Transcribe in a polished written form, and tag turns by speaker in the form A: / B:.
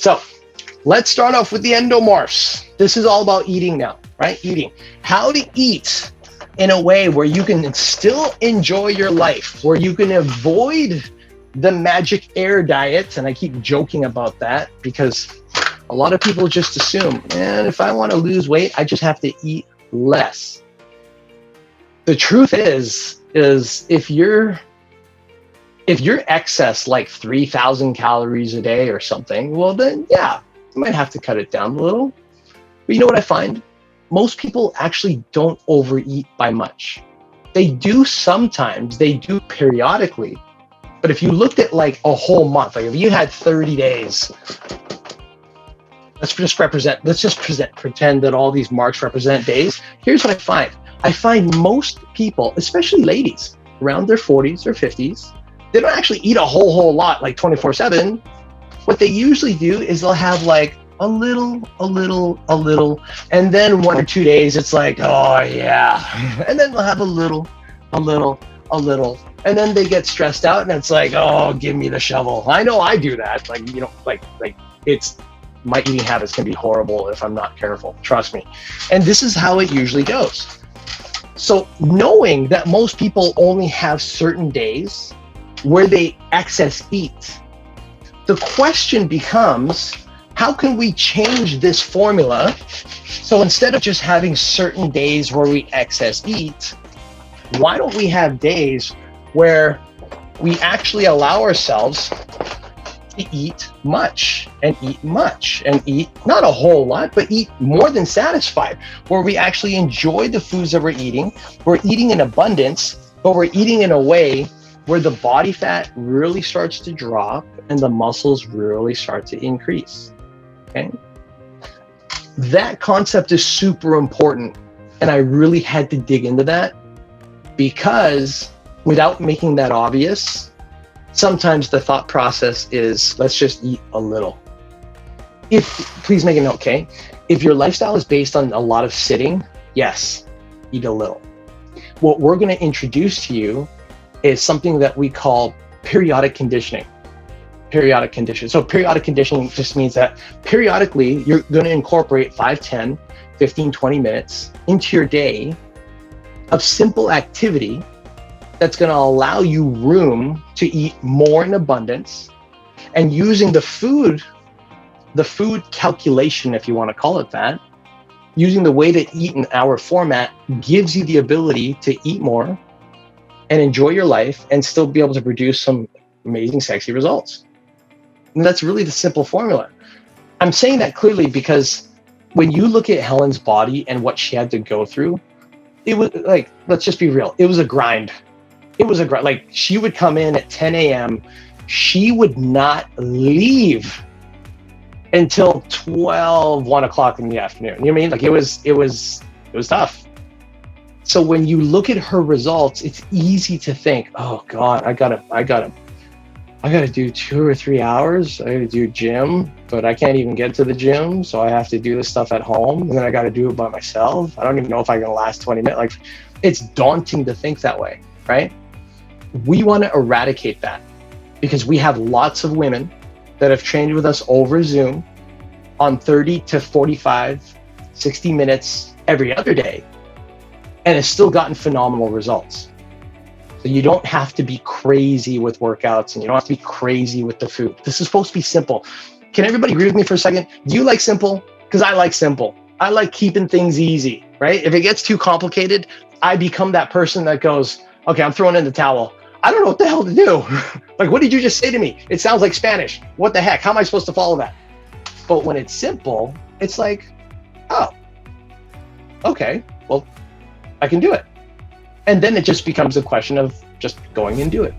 A: So let's start off with the endomorphs. This is all about eating now, right? Eating. How to eat in a way where you can still enjoy your life, where you can avoid the magic air diet. And I keep joking about that because a lot of people just assume, man, if I want to lose weight, I just have to eat less. The truth is if you're excess like 3,000 calories a day or something, well then yeah, you might have to cut it down a little. But you know what I find? Most people actually don't overeat by much. They do sometimes, they do periodically. But if you looked at like a whole month, like if you had 30 days, let's just pretend that all these marks represent days. Here's what I find. I find most people, especially ladies around their 40s or 50s, they don't actually eat a whole lot like 24/7. What they usually do is they'll have like a little, and then 1 or 2 days it's like, oh yeah, and then they'll have a little, and then they get stressed out and it's like, oh, give me the shovel. I know I do that. Like, you know, like it's, my eating habits can be horrible if I'm not careful, trust me. And this is how it usually goes. So knowing that most people only have certain days where they excess eat, the question becomes, how can we change this formula? So instead of just having certain days where we excess eat, why don't we have days where we actually allow ourselves to eat much and eat not a whole lot, but eat more than satisfied, where we actually enjoy the foods that we're eating in abundance, but we're eating in a way where the body fat really starts to drop and the muscles really start to increase. Okay, that concept is super important, and I really had to dig into that, because without making that obvious, sometimes the thought process is, let's just eat a little. Please make a note, okay? If your lifestyle is based on a lot of sitting, yes, eat a little. What we're going to introduce to you is something that we call periodic conditioning. So periodic conditioning just means that periodically you're going to incorporate 5, 10, 15, 20 minutes into your day of simple activity that's going to allow you room to eat more in abundance, and using the food calculation, if you want to call it that, using the way to eat in our format gives you the ability to eat more and enjoy your life and still be able to produce some amazing, sexy results. And that's really the simple formula. I'm saying that clearly because when you look at Helen's body and what she had to go through, it was like, let's just be real, it was a grind. Like, she would come in at 10 a.m. She would not leave until 12, 1 o'clock in the afternoon. You know what I mean? Like, it was tough. So when you look at her results, it's easy to think, oh God, I gotta do 2 or 3 hours. I gotta do gym, but I can't even get to the gym. So I have to do this stuff at home, and then I gotta do it by myself. I don't even know if I'm gonna last 20 minutes. Like, it's daunting to think that way, right? We want to eradicate that, because we have lots of women that have trained with us over Zoom on 30 to 45, 60 minutes every other day, and has still gotten phenomenal results. So you don't have to be crazy with workouts, and you don't have to be crazy with the food. This is supposed to be simple. Can everybody agree with me for a second? Do you like simple? Because I like simple. I like keeping things easy, right? If it gets too complicated, I become that person that goes, okay, I'm throwing in the towel. I don't know what the hell to do. Like, what did you just say to me? It sounds like Spanish. What the heck? How am I supposed to follow that? But when it's simple, it's like, oh, okay, well, I can do it. And then it just becomes a question of just going and do it.